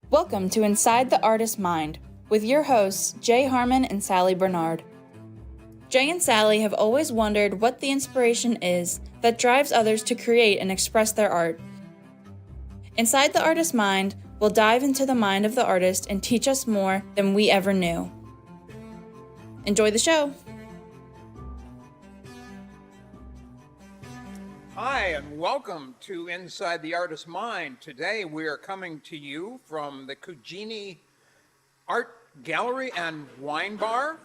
Welcome to Inside the Artist's Mind with your hosts, Jay Harmon and Sally Bernard. Jay and Sally have always wondered what the inspiration is that drives others to create and express their art. Inside the Artist's Mind, we'll dive into the mind of the artist and teach us more than we ever knew. Enjoy the show! Hi, and welcome to Inside the Artist's Mind. Today we are coming to you from the Cugini Art Gallery and Wine Bar,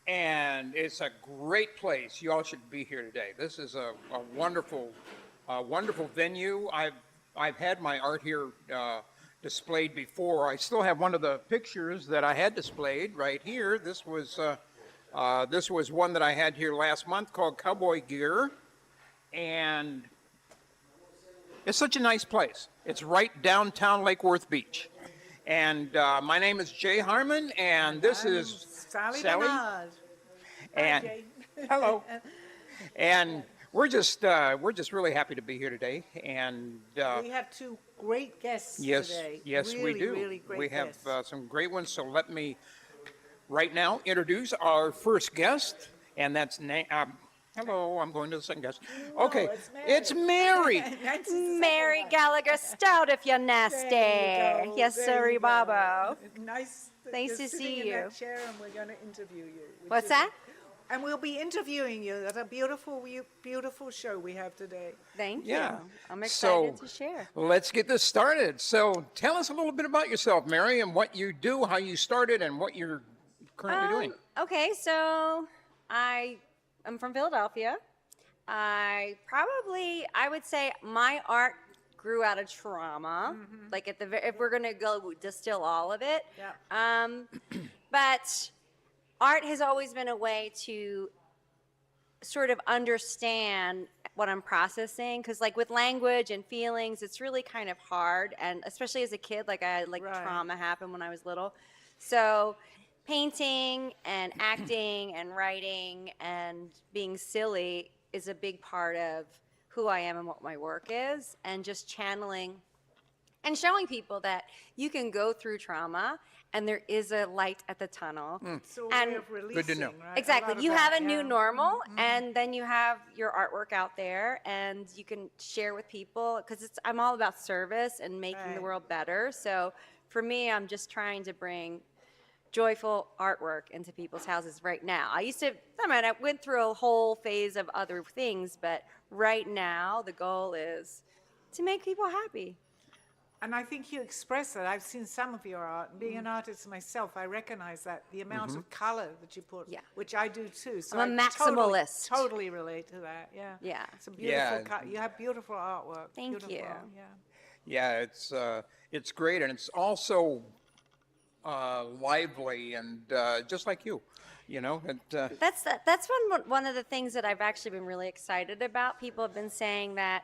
and it's a great place. You all should be here today. This is a wonderful venue. I've had my art here displayed before. I still have one of the pictures that I had displayed right here. This was one that I had here last month called Cowboy Gear. And it's such a nice place. It's right downtown Lake Worth Beach. And my name is Jay Harmon, and this is Sally Bernard. And Hi, Jay. hello. And we're just really happy to be here today. And We have two great guests yes, today. yes, really, we do. Really great We have guests. some great ones. So let me right now introduce our first guest, and that's hello, I'm going to the second guest. Okay, it's Mary. it's Mary. Mary Gallagher Stout if you're nasty. There you go, Yes, there sir, you go. Babo. Nice. that Nice you're to sitting see in you. that chair and we're going to interview you. What's that? And we'll be interviewing you. That's a beautiful show we have today. Thank Yeah. you. I'm excited So, to share. Let's get this started. So tell us a little bit about yourself, Mary, and what you do, how you started, and what you're currently doing. Okay, so I'm from Philadelphia. I would say my art grew out of trauma. Like if we're gonna go distill all of it. Yeah. But art has always been a way to sort of understand what I'm processing, because like with language and feelings, it's really kind of hard, and especially as a kid, like I had Right. trauma happen when I was little. So painting and acting and writing and being silly is a big part of who I am and what my work is, and just channeling and showing people that you can go through trauma and there is a light at the tunnel. So And- way of releasing, know. right? Exactly. lot of You that, have a yeah. new normal, and then you have your artwork out there, and you can share with people, because I'm all about service and making the Right. world better. So for me, I'm just trying to bring joyful artwork into people's houses right now. I went through a whole phase of other things, but right now the goal is to make people happy. And I think you express that. I've seen some of your art. Being an artist myself, I recognize that the amount of color that you put, Yeah. which I do too. So I'm a I maximalist. Totally relate to that. Yeah. Yeah. It's a beautiful. Yeah. You have beautiful artwork. Thank beautiful, you. Yeah. Yeah, it's great, and it's also lively and just like you. That's one of the things that I've actually been really excited about. People have been saying that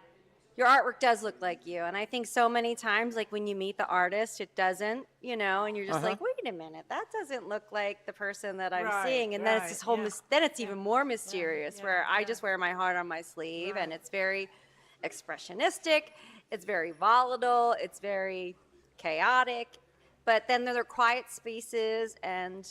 your artwork does look like you, and I think so many times, like when you meet the artist, it doesn't, and you're just like, wait a minute, that doesn't look like the person that I'm Right, seeing, and then it's right, this whole, yeah. then it's even more mysterious, yeah, where I yeah. just wear my heart on my sleeve, and Right. it's very expressionistic, it's very volatile, it's very chaotic. But then there are quiet spaces and,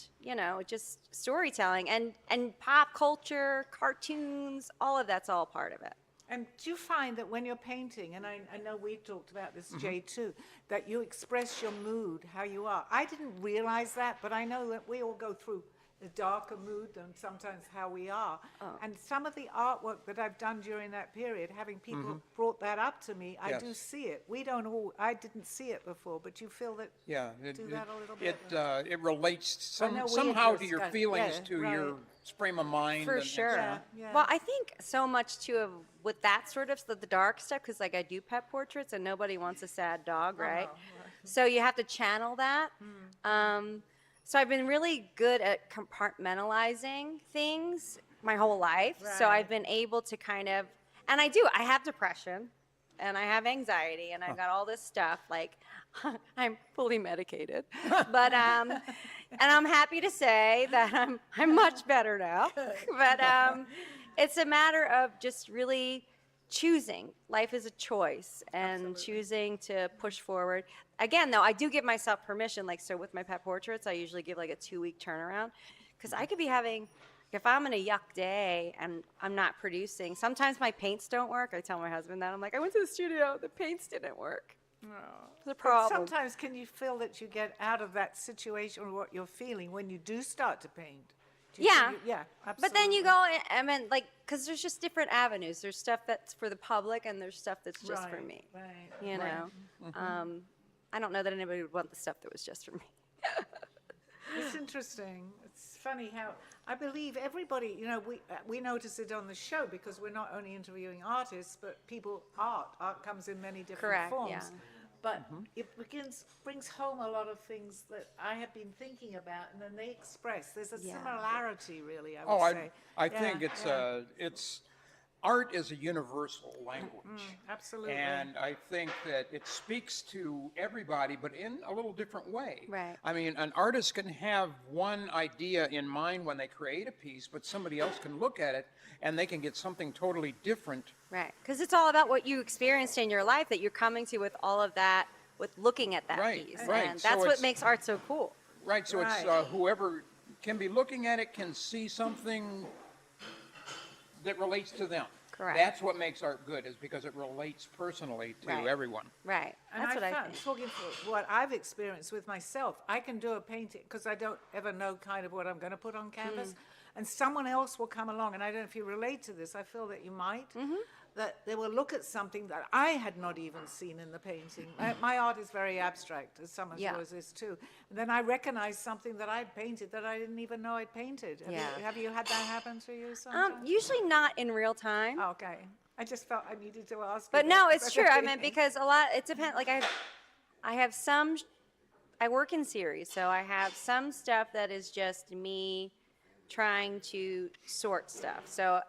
just storytelling and pop culture, cartoons, all of that's all part of it. And do you find that when you're painting, and I know we talked about this, Jay, too, that you express your mood, how you are? I didn't realize that, but I know that we all go through a darker mood than sometimes how we are. And some of the artwork that I've done during that period, having people brought that up to me, I do Yes. see it. I didn't see it before, but you feel that. Yeah, Do that a little bit. it relates I know we somehow to your discussed- feelings, yeah, to right. your frame of mind. For and sure. so Yeah, on. yeah. Well, I think so much too of with that sort of the dark stuff, because like I do pet portraits and nobody wants a sad dog, right? So you have to channel that. So I've been really good at compartmentalizing things my whole life. So Right. I've been able to kind of, and I have depression and I have anxiety and I've got all this stuff, like I'm fully medicated. But and I'm happy to say that I'm much better now. But it's a matter of just really choosing. Life is a choice, and choosing to push forward. Again, though, I do give myself permission. Like, so with my pet portraits, I usually give like a 2-week turnaround, because I could be having, if I'm in a yuck day and I'm not producing, sometimes my paints don't work. I tell my husband that. I'm like, I went to the studio, the paints didn't work. It's a But problem. sometimes can you feel that you get out of that situation or what you're feeling when you do start to paint? Do you Yeah. feel yeah, absolutely. But then you go, I mean, like, because there's just different avenues. There's stuff that's for the public, and there's stuff that's just for Right, me. right. You know, I don't know that anybody would want the stuff that was just for me. It's interesting. It's funny how I believe everybody, you know, we notice it on the show because we're not only interviewing artists, but people, art comes in many different Correct, forms. yeah. But it brings home a lot of things that I have been thinking about, and then they express. There's a Yeah. similarity, really, I would Oh, say. I Yeah, think yeah. it's art is a universal language. Absolutely. And I think that it speaks to everybody, but in a little different way. Right. I mean, an artist can have one idea in mind when they create a piece, but somebody else can look at it and they can get something totally different. Right. Because it's all about what you experienced in your life that you're coming to with all of that, with looking at that Right, piece. right. And So that's what it's- makes art so cool. Right, so it's Right. whoever can be looking at it can see something that relates to them. Correct. That's what makes art good, is because it relates personally to Right. everyone. Right. And That's what I found, think. talking for what I've experienced with myself, I can do a painting because I don't ever know kind of what I'm going to put on canvas. Mm. And someone else will come along, and I don't know if you relate to this, I feel that you might, Mm-hmm. that they will look at something that I had not even seen in the painting. My art is very abstract, as some of Yeah. yours is too. And then I recognize something that I'd painted that I didn't even know I'd painted. Yeah. Have you had that happen to you sometimes? Usually not in real time. Oh, okay. I just felt I needed to ask you But that no, 'cause it's I true. don't I think- mean, because a lot, it depends. Like I have some, I work in series, so I have some stuff that is just me trying to sort stuff. So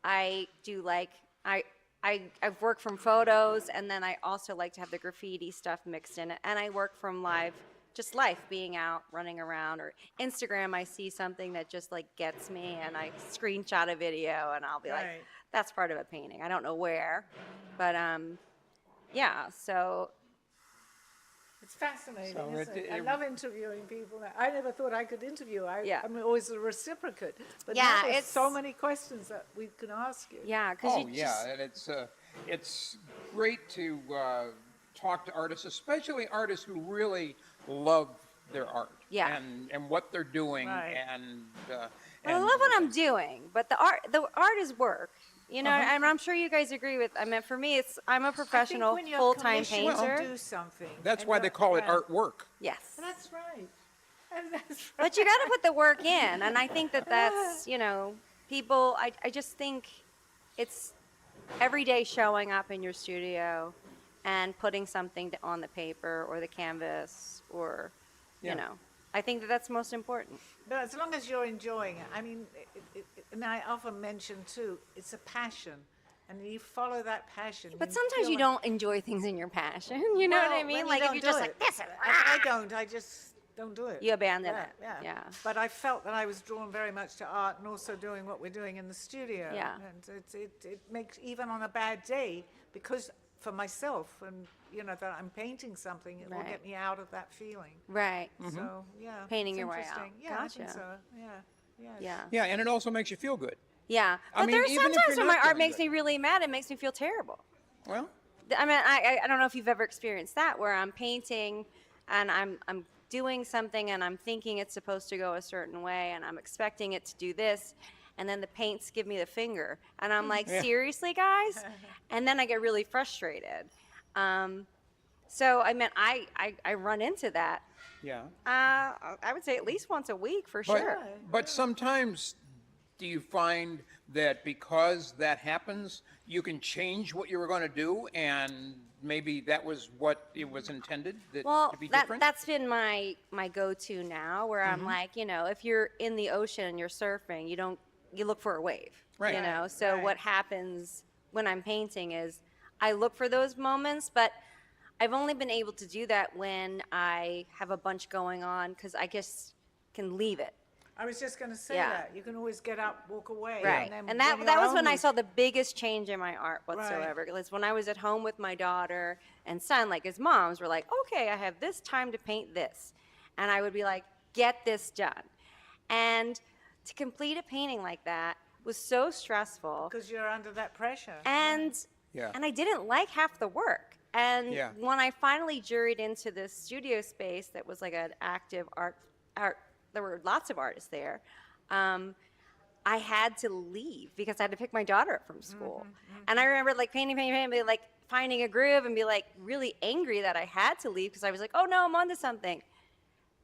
I do like, I've worked from photos, and then I also like to have the graffiti stuff mixed in it. And I work from live, just life, being out, running around, or Instagram, I see something that just like gets me, and I screenshot a video, and I'll be like, Right. that's part of a painting. I don't know where, but yeah. So It's fascinating, So isn't it? it- I it- love interviewing people. I never thought I could interview. Yeah. I'm always a reciprocate. But Yeah, now there's it's- so many questions that we can ask you. yeah, because Oh, you yeah, just, and it's great to talk to artists, especially artists who really love their art. Yeah. And what they're doing, Right. and I love what I'm doing, but the art is work. You know, and I'm sure you guys agree with. I mean, for me, I'm a professional, when you're full-time commissioned to painter. do something. That's and why they you're- call it yeah. artwork. Yes, That's right. And that's right. but you got to put the work in, and I think that's people. I just think it's every day showing up in your studio and putting something on the paper or the canvas, or Yeah. I think that's most important. But as long as you're enjoying it, I mean, and I often mention too, it's a passion. And you follow that passion. But you sometimes feel you like- don't enjoy things in your passion. You know what I Well, mean? when Like if don't you're do just it. like this, I don't. I just don't do it. You abandon Yeah, it. Yeah. Yeah. But I felt that I was drawn very much to art and also doing what we're doing in the studio. Yeah. And it makes, even on a bad day, because for myself and, that I'm painting something, it will Right. get me out of that feeling. right. So, yeah. Painting it's your way out. interesting. Yeah, I think Gotcha. so. Yeah. Yeah. Yeah. Yeah, and it also makes you feel good. Yeah. I But mean, there's even if sometimes you're when my not art doing makes good. me really mad, it makes me feel terrible. Well, I mean, I don't know if you've ever experienced that, where I'm painting and I'm doing something and I'm thinking it's supposed to go a certain way and I'm expecting it to do this, and then the paints give me the finger and I'm like, seriously, guys? And then I get really frustrated. So I mean, I run into that. yeah. I would say at least once a week for But, sure. but sometimes, do you find that because that happens, you can change what you were going to do, and maybe that was what it was intended Well, to be different? that's been my go-to now, where I'm like, if you're in the ocean and you're surfing, you look for a wave, Right. So Right. what happens when I'm painting is I look for those moments, but I've only been able to do that when I have a bunch going on, because I just can leave it. I was just going to say Yeah. that. You can always get up, walk away. Right. then And that when that you're was when I only- saw the biggest change in my art whatsoever. It was when I was at home with my daughter and son, like his moms were like, okay, I have this time to paint this. And I would be like, get this done. And to complete a painting like that was so stressful. Because you're under that pressure. And Yeah. and I didn't like half the work. And Yeah. when I finally juried into this studio space that was like an active art, there were lots of artists there. I had to leave because I had to pick my daughter up from school. And I remember like painting, be like finding a groove and be like really angry that I had to leave because I was like, oh no, I'm onto something.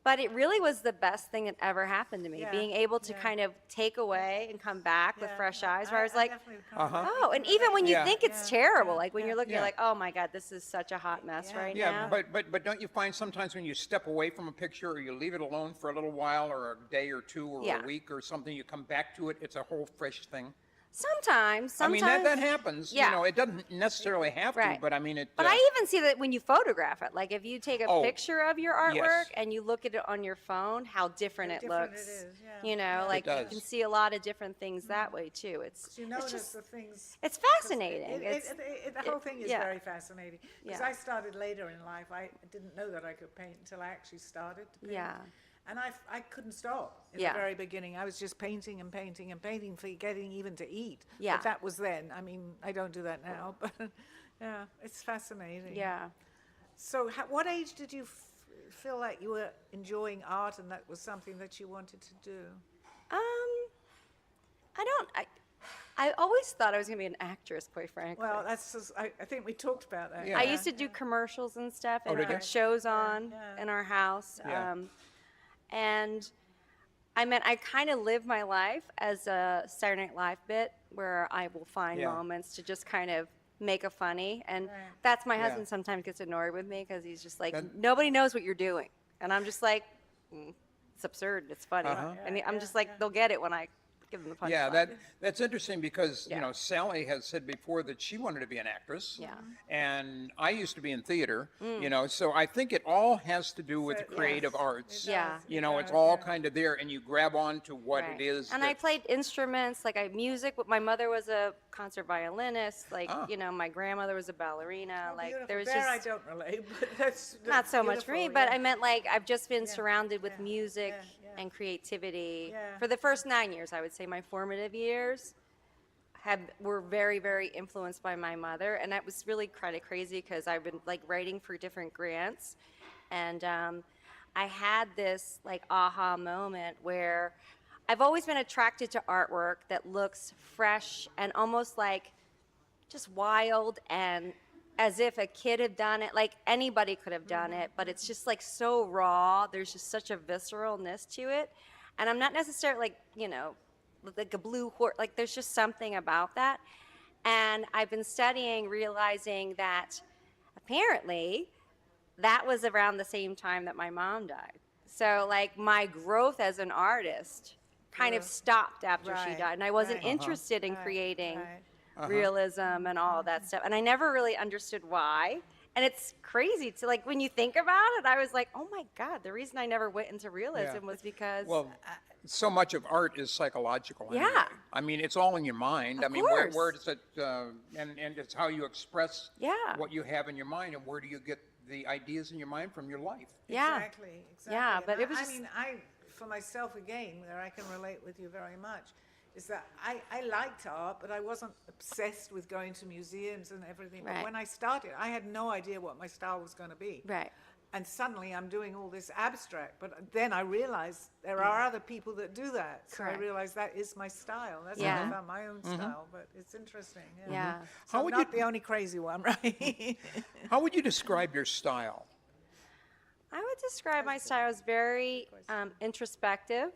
But it really was the best thing that ever happened to me, Yeah, being able to yeah. kind of take away and come back with Yeah, fresh yeah, eyes, where I was like, definitely come back. oh, and even when you Yeah. think it's Yeah, terrible, yeah, like when yeah, you're looking, yeah. you're like, oh my God, this is such a hot mess Yeah. right Yeah, now. but don't you find sometimes when you step away from a picture or you leave it alone for a little while or a day or two or Yeah. a week or something, you come back to it, it's a whole fresh thing? Sometimes. I mean, that happens. Yeah. You know, it doesn't necessarily have to, Right. but I mean, it. But I even see that when you photograph it, like if you take a Oh, picture of your artwork yes. and you look at it on your phone, how different it different it looks. is, yeah. You know, Yeah. like you does. can see a lot of different things that way too. You notice just, the things. it's fascinating. The whole thing is yeah. very fascinating. Because Yeah. I started later in life. I didn't know that I could paint until I actually started to paint. Yeah. And I couldn't stop in Yeah. the very beginning. I was just painting and painting and painting, forgetting even to eat. Yeah. But that was then. I mean, I don't do that now. But yeah, it's fascinating. Yeah. So what age did you feel like you were enjoying art and that was something that you wanted to do? I always thought I was going to be an actress, quite frankly. Well, that's just, I think we talked about that. Yeah. I used to do commercials and stuff and did you? put shows on yeah. in our house. Yeah. And I kind of live my life as a Saturday Night Live bit where I will find Yeah. moments to just kind of make a funny. And Right. that's my Yeah. husband sometimes gets annoyed with me because he's just like, That- nobody knows what you're doing. And I'm just like, it's absurd. It's funny. Uh-huh. And I'm Yeah, just like, yeah. they'll get it when I give them the punchline. Yeah, that's interesting because, you Yeah. know, Sally has said before that she wanted to be an actress. Yeah. And I used to be in theater, you know, so I think it all has to do with the So, creative yes, arts. it Yeah. does, You it know, it's does, all yeah. kind of there and you grab on to what Right. it is. And I that- played instruments, like music. My mother was a concert violinist. Like, Ah. you know, my grandmother was a ballerina. Like, Beautiful. there was there I just don't relate, but that's not so much for me. But yeah. I meant like I've just been Yeah, surrounded with yeah, music yeah. and creativity Yeah. for the first 9 years. I would say my formative years were very, very influenced by my mother, and that was really kind of crazy because I've been like writing for different grants, and I had this like aha moment where I've always been attracted to artwork that looks fresh and almost like just wild and as if a kid had done it, like anybody could have done it, but it's just like so raw. There's just such a visceralness to it. And I'm not necessarily like, you know, like a blue horse, like there's just something about that. And I've been studying, realizing that apparently that was around the same time that my mom died. So like my growth as an artist kind of stopped after she Right, died. And I wasn't right. interested in Right, creating right. realism and all of that stuff. And I never really understood why. And it's crazy to like when you think about it, I was like, oh my God, the reason I never went into realism was because Well, so much of art is psychological. Anyway. Yeah. I mean, it's all in your mind. Of I mean, course. where does it, and it's how you express Yeah. what you have in your mind and where do you get the ideas in your mind from your life. yeah. Exactly. Yeah, And but it was I just- mean, for myself again, where I can relate with you very much, is that I liked art, but I wasn't obsessed with going to museums and everything. Right. But when I started, I had no idea what my style was going to be. Right. And suddenly I'm doing all this abstract, but then I realized there are other people that do that. So Correct. I realized that is my style. That's Yeah. how I found my own style, but it's interesting. Yeah. Yeah. So How I'm would not you- the only crazy one, right? How would you describe your style? I would describe my style as very introspective,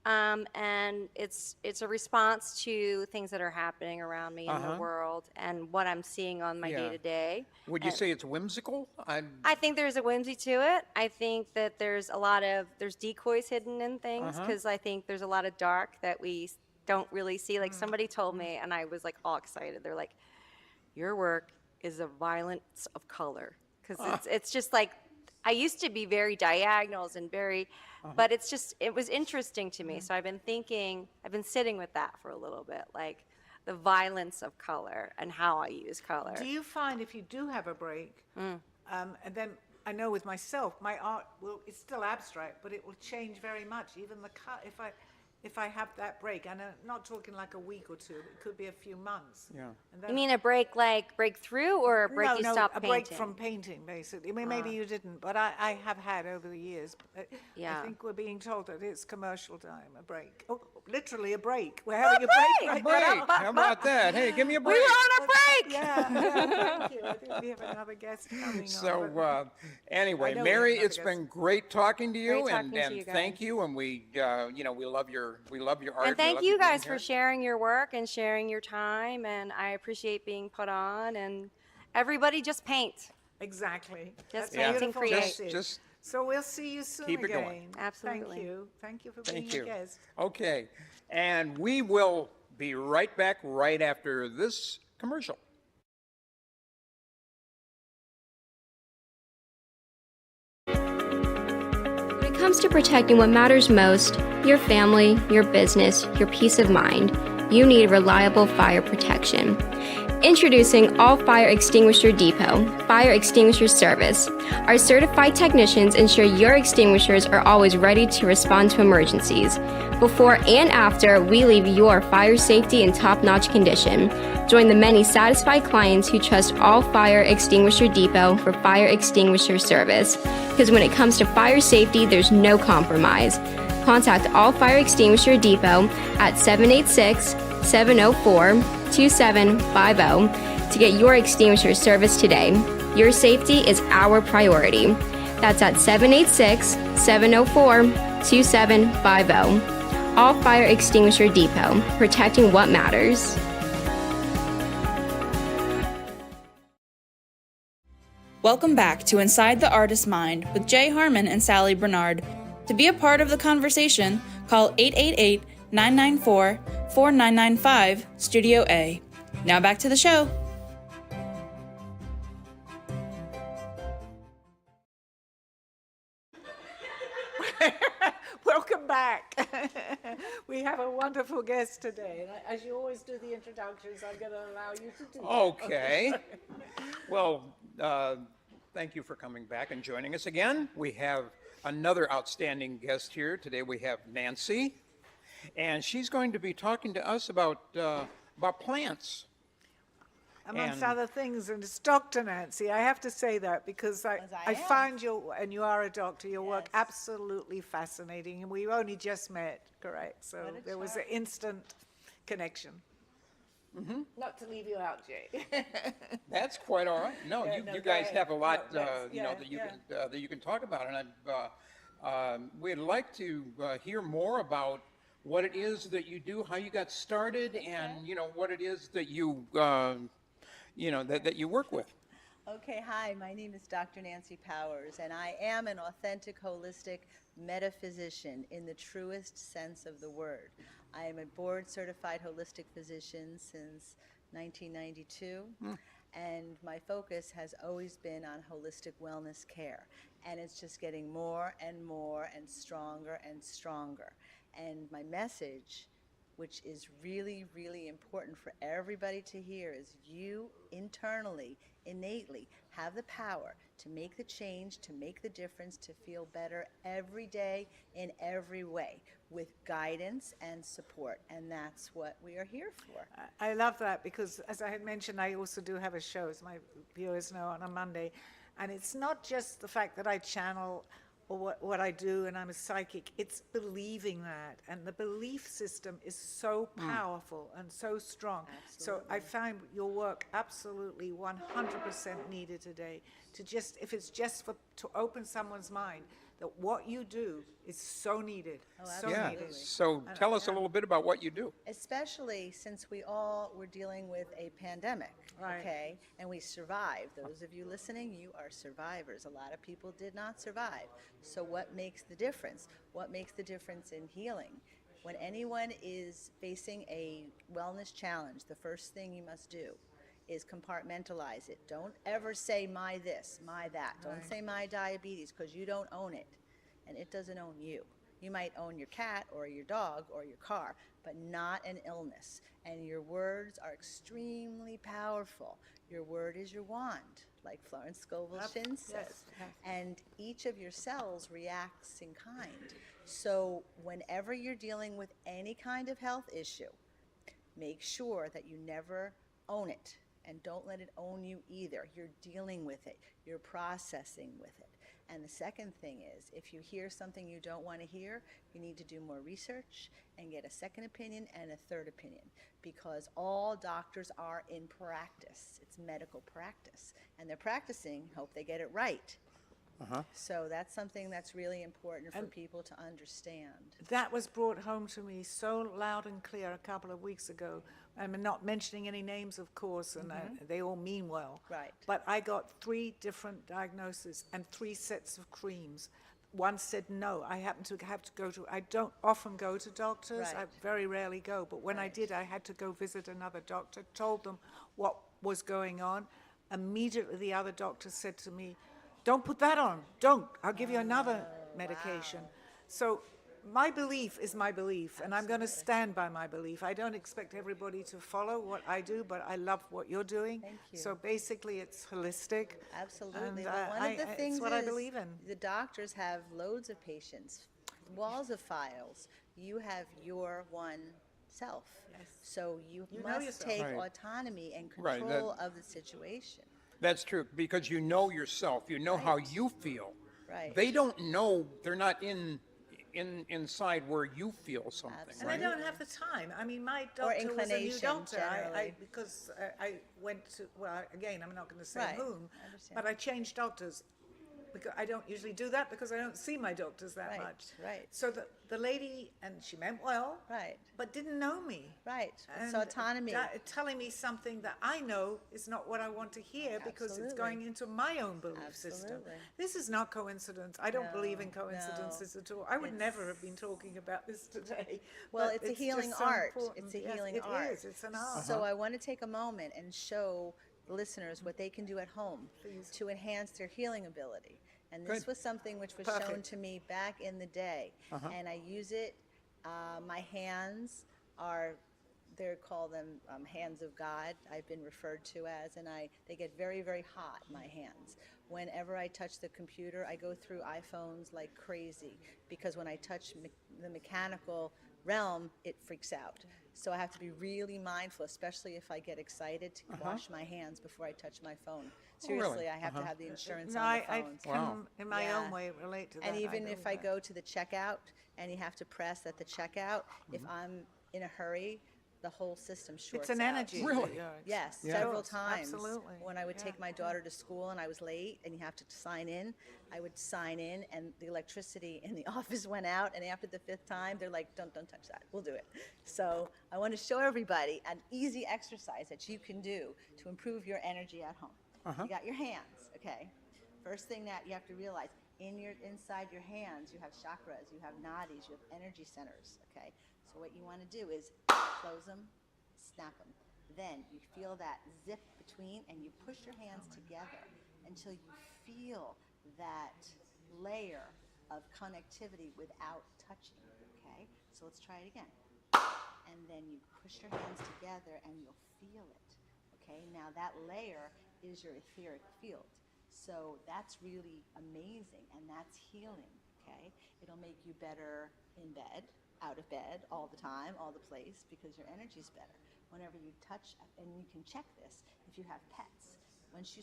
and it's a response to things that are happening around me in the world and what I'm seeing on my Yeah. day to day. Would you say it's whimsical? I think there's a whimsy to it. I think that there's decoys hidden in things because I think there's a lot of dark that we don't really see. Like somebody told me, and I was like all excited. They're like, "Your work is a violence of color," because it's just like I used to be very diagonals and very, but it was interesting to me. So I've been sitting with that for a little bit, like the violence of color and how I use color. Do you find if you do have a break, and then I know with myself, my art it's still abstract, but it will change very much. Even the cut, if I have that break, and I'm not talking like a week or two, it could be a few months. Yeah. And then, You mean a break like breakthrough or a break no, you no, stop a painting? break from painting, basically. I mean, maybe you didn't, but I have had over the years. Yeah. I think we're being told that it's commercial time, a break. Oh, literally a break. We're having a break right Break. now. How about that? Hey, give me a We break. were on a break! Yeah, thank you. I think we have another guest coming on. So but- anyway, I know we have Mary, another it's guest. been great talking to you, Great talking to and you thank guys. you, and we love your art. And We thank love you being guys here. for sharing your work and sharing your time, and I appreciate being put on, and everybody just paint. Exactly. Just That's a paint and beautiful create. message. Just So we'll see you soon keep it again. going. Absolutely. Thank you. Thank you for being Thank a you. guest. Okay, and we will be right back right after this commercial. When it comes to protecting what matters most, your family, your business, your peace of mind, you need reliable fire protection. Introducing All Fire Extinguisher Depot, Fire Extinguisher Service. Our certified technicians ensure your extinguishers are always ready to respond to emergencies. Before and after, we leave your fire safety in top-notch condition. Join the many satisfied clients who trust All Fire Extinguisher Depot for fire extinguisher service. Because when it comes to fire safety, there's no compromise. Contact All Fire Extinguisher Depot at 786-704-2750 to get your extinguisher service today. Your safety is our priority. That's at 786-704-2750. All Fire Extinguisher Depot, protecting what matters. Welcome back to Inside the Artist's Mind with Jay Harmon and Sally Bernard. To be a part of the conversation, call 888-994-4995, Studio A. Now back to the show. Welcome back. We have a wonderful guest today. And as you always do the introductions, I'm going to allow you to do that. Okay. Well, thank you for coming back and joining us again. We have another outstanding guest here. Today we have Nancy, and she's going to be talking to us about plants. Amongst And- other things, and it's Dr. Nancy. I have to say that because I am. find and you are a doctor, your work absolutely fascinating. And we only just met, correct? So What a there was an instant connection. Not to leave you out, Jay. That's quite all right. No, Yeah, you, no, you go guys ahead. have a lot, No, that's- yeah, that you can talk about, and we'd like to hear more about what it is that you do, how you got started, and what it is that you that you work with. Okay, hi, my name is Dr. Nancy Powers, and I am an authentic holistic metaphysician in the truest sense of the word. I am a board certified holistic physician since 1992, and my focus has always been on holistic wellness care, and it's just getting more and more and stronger and stronger. And my message, which is really, really important for everybody to hear, is you internally, innately, have the power to make the change, to make the difference, to feel better every day in every way with guidance and support. And that's what we are here for. I love that because, as I had mentioned, I also do have a show, as my viewers know, on a Monday. And it's not just the fact that I channel or what I do and I'm a psychic, it's believing that. And the belief system is so powerful and so strong. So I find your work absolutely 100% needed today. If it's just to open someone's mind, that what you do is so needed, so Yeah. needed. So tell us a little bit about what you do. Especially since we all were dealing with a pandemic, Right. okay? And we survived. Those of you listening, you are survivors. A lot of people did not survive. So what makes the difference? What makes the difference in healing? When anyone is facing a wellness challenge, the first thing you must do is compartmentalize it. Don't ever say my this, my that. Don't say my diabetes, because you don't own it, and it doesn't own you. You might own your cat or your dog or your car, but not an illness. And your words are extremely powerful. Your word is your wand, like Florence Scovel Shinn says. And each of your cells reacts in kind. So whenever you're dealing with any kind of health issue, make sure that you never own it, and don't let it own you either. You're dealing with it. You're processing with it. And the second thing is, if you hear something you don't want to hear, you need to do more research and get a second opinion and a third opinion, because all doctors are in practice. It's medical practice, and they're practicing, hope they get it right. So that's something that's really important for people to understand. That was brought home to me so loud and clear a couple of weeks ago. I'm not mentioning any names, of course, and they all mean well. Right. But I got 3 different diagnoses and 3 sets of creams. One said no. I happen to have to go to, I don't often go to doctors. Right. I very rarely go. But when I did, I had to go visit another doctor, told them what was going on. Immediately, the other doctor said to me, don't put that on. Don't. I'll give you another medication. So my belief is my belief, and I'm going to stand by my belief. I don't expect everybody to follow what I do, but I love what you're doing. Thank you. So basically, it's holistic. Absolutely. And, Well, one of the things it's what I is believe in. the doctors have loads of patients, walls of files. You have your one self. Yes. So you You know must yourself. take Right. autonomy and Right, control of the situation. That's true, because you know yourself, you know how you feel. Right. They don't know, they're not inside where you feel something, And I right? don't have the time. I mean, my doctor was a new inclination, doctor. generally. Because I went to, well, again, I'm not going to say Right, whom, I understand. but I changed doctors. Because I don't usually do that because I don't see my doctors that Right, much. right. So the lady, and she meant well, Right. but didn't know me. Right. It's And autonomy. telling me something that I know is not what I want to hear because it's Absolutely. going into my own belief system. Absolutely. This is not coincidence. I don't believe in No, coincidences at all. I would It's- never have been talking about this today. Well, but it's a just healing so art. important. It's a Yes, healing it art. is. It's an art. So I want to take a moment and show the listeners what they can do at home to enhance their healing ability. And this Good. was something which was shown Perfect. to me back in the day. And I use it. My hands are, they call them hands of God, I've been referred to as, and they get very, very hot, my hands. Whenever I touch the computer, I go through iPhones like crazy, because when I touch the mechanical realm, it freaks out. So I have to be really mindful, especially if I get excited, to wash my hands before I touch my phone. really? Seriously, I have to have the insurance No, on the I phones. can, in my Yeah. own way, relate to that. And even know if I that. go to the checkout and you have to press at the checkout, if I'm in a hurry, the whole system shorts It's an out. energy. Really? that you're- Yes, Yeah. several Of course, times. absolutely. When I would Yeah, take my daughter to school and I was late and you have to sign in, I would sign in and the electricity in the office went out, and after the 5th time, they're like, don't touch that, we'll do it. So I want to show everybody an easy exercise that you can do to improve your energy at home. You got your hands, okay? First thing that you have to realize, inside your hands, you have chakras, you have nadis, you have energy centers, okay? So what you want to do is close them, snap them. Then you feel that zip between, and you push your hands together until you feel that layer of connectivity without touching, okay? So let's try it again. And then you push your hands together and you'll feel it, okay? Now that layer is your etheric field. So that's really amazing, and that's healing, okay? It'll make you better in bed, out of bed, all the time, all the place, because your energy's better. Whenever you touch, and you can check this if you have pets. Once you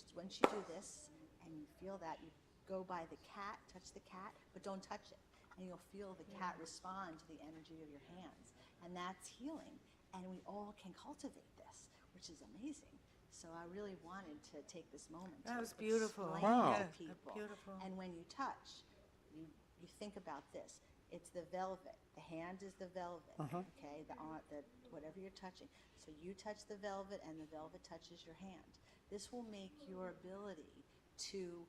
do this and you feel that, you go by the cat, touch the cat, but don't touch it. And you'll feel the cat respond to the energy of your hands. And that's healing. And we all can cultivate this, which is amazing. So I really wanted to take this moment That to was beautiful. explain Wow. to Yeah, people. beautiful. And when you touch, you think about this. It's the velvet. The hand is the velvet, okay? The whatever you're touching. So you touch the velvet, and the velvet touches your hand. This will make your ability to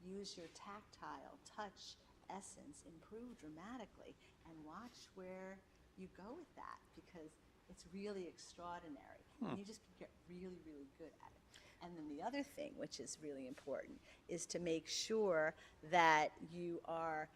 use your tactile touch essence improve dramatically. And watch where you go with that, because it's really extraordinary. And you just get really, really good at it. And then the other thing, which is really important, is to make sure that you are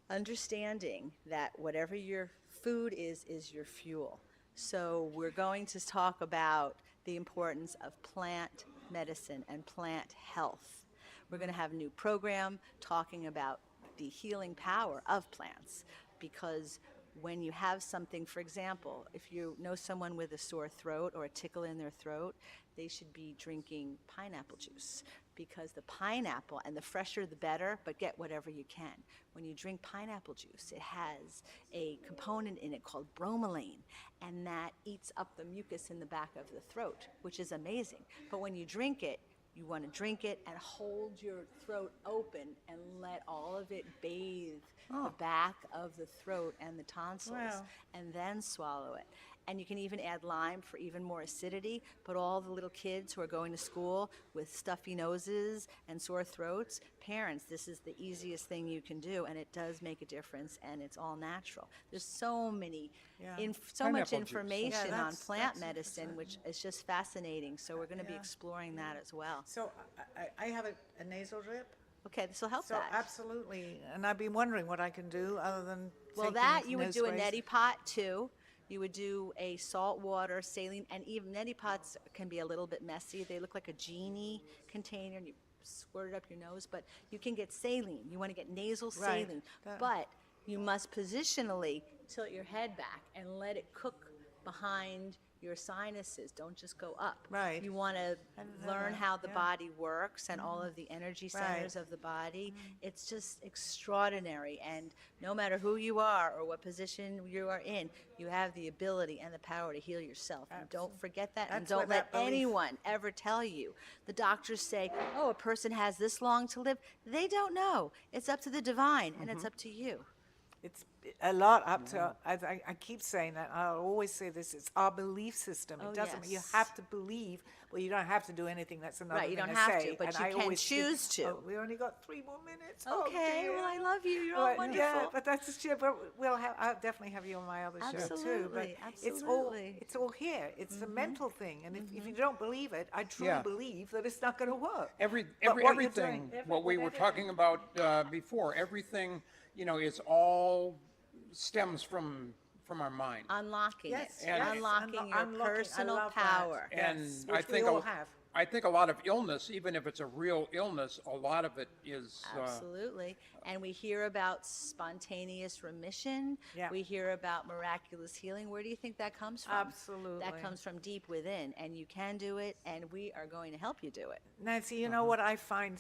understanding that whatever your food is your fuel. So we're going to talk about the importance of plant medicine and plant health. We're going to have a new program talking about the healing power of plants, because when you have something, for example, if you know someone with a sore throat or a tickle in their throat, they should be drinking pineapple juice, because the pineapple, and the fresher the better, but get whatever you can. When you drink pineapple juice, it has a component in it called bromelain, and that eats up the mucus in the back of the throat, which is amazing. But when you drink it, you want to drink it and hold your throat open and let all of it bathe the back of the throat and the tonsils, and then swallow it. And you can even add lime for even more acidity, but all the little kids who are going to school with stuffy noses and sore throats, parents, this is the easiest thing you can do, and it does make a difference, and it's all natural. There's so many, so much Pineapple juice. information on that's plant medicine, which is just fascinating, so we're going to be exploring that as well. So I have a nasal drip. Okay, this will help So that. absolutely, and I've been wondering what I can do other than Well, taking that you would nose do a sprays. neti pot too. You would do a salt water saline, and even neti pots can be a little bit messy. They look like a genie container, and you squirt it up your nose. But you can get saline. You want to get nasal Right. saline, That- but you must positionally tilt your head back and let it cook behind your sinuses. Don't just go up. Right. You want to learn how the yeah. body works and all of the energy centers of the body. It's just extraordinary. And no matter who you are or what position you are in, you have the ability and the power to heal yourself. And don't forget that. And That's where don't let that belief- anyone ever tell you. The doctors say, oh, a person has this long to live. They don't know. It's up to the divine, and it's up to you. It's a lot up to, I keep saying that, I'll always say this, it's our belief system. Oh, It doesn't, you yes. have to believe, well, you don't have to do anything, that's another Right, thing you I don't have say. to, but and you I can always choose to. Oh, we only got 3 more minutes. Oh, Okay, dear. well, I love you. You're all But, yeah, wonderful. but that's true, but I'll definitely have you on my other show too. But Absolutely, it's absolutely. all here. It's a mental thing, and if you don't believe it, I truly Yeah. believe that it's not going to work. But Everything, what we were talking about before, everything, it's all stems from our mind. Unlocking Yes, it. yes. Unlocking your Unlocking, I personal love that. power. And Yes, I which we think all have. I think a lot of illness, even if it's a real illness, a lot of it is Absolutely. And we hear about spontaneous remission. Yeah. We hear about miraculous healing. Where do you think that comes from? Absolutely. That comes from deep within, and you can do it, and we are going to help you do it. Nancy, you know what I find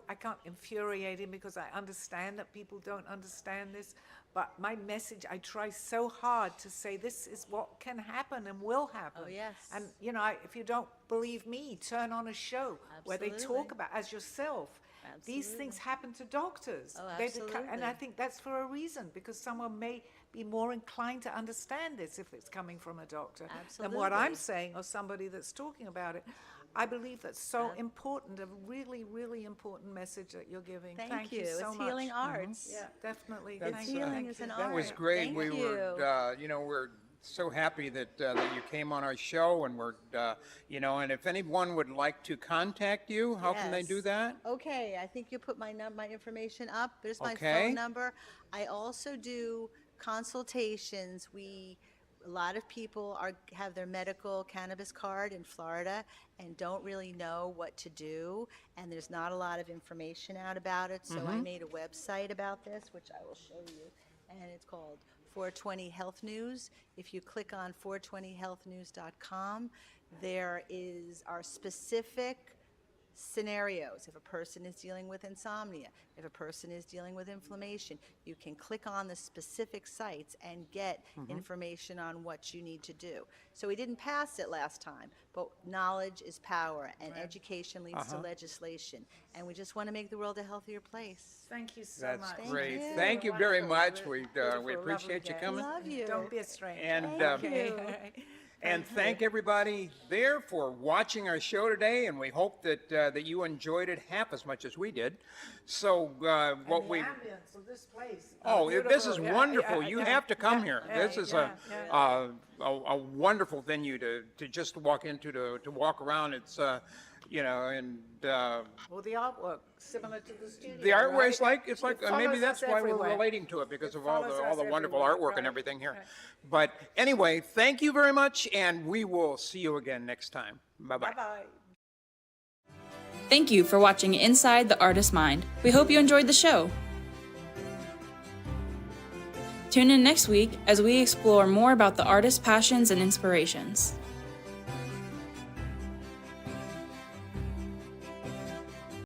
I can't infuriating, because I understand that people don't understand this, but my message, I try so hard to say this is what can happen and will happen. Oh, yes. And, if you don't believe me, turn on a show where they Absolutely. talk about, as yourself, these things happen to doctors. Oh, And I absolutely. think that's for a reason, because someone may be more inclined to understand this if it's coming from a doctor than what I'm Absolutely. saying, or somebody that's talking about it. I believe that's so important, a really, really important message that you're giving. Thank you. so It's much. healing arts. Yeah, definitely. That's, Thank It's you. healing Thank is you. an that art. was great. Thank We you. were, we're so happy that you came on our show, and we're, and if anyone would like to contact you, how can they do Yes. that? Okay, I think you put my information up. There's my Okay. phone number. I also do consultations. A lot of people have their medical cannabis card in Florida and don't really know what to do, and there's not a lot of information out about it. So I made a website about this, which I will show you, and it's called 420 Health News. If you click on 420healthnews.com, there is our specific scenarios. If a person is dealing with insomnia, if a person is dealing with inflammation, you can click on the specific sites and get information on what you need to do. So we didn't pass it last time, but knowledge is power, and education leads to legislation. And we just want to make the world a healthier place. Thank you so That's much. Thank great. you. Thank you very Wonderful. much. We Beautiful, appreciate you lovely coming. Love you. Don't be a stranger. And, Okay. And thank everybody there for watching our show today, and we hope that you enjoyed it half as much as we did. So The what we ambience of this place. this is beautiful. Yeah, wonderful. yeah, You yeah, have to come yeah, here. yeah, This is yeah, a wonderful venue to just walk into to walk around. It's you know, and Well, the artwork, similar to the studio, the artwork right? is like, it's like, It maybe follows that's us why we're everywhere. relating to it, because It of all follows the us wonderful everywhere, artwork and right, everything here. right. But anyway, thank you very much, and we will see you again next time. Bye-bye. Bye-bye. Thank you for watching Inside the Artist's Mind. We hope you enjoyed the show. Tune in next week as we explore more about the artist's passions and inspirations.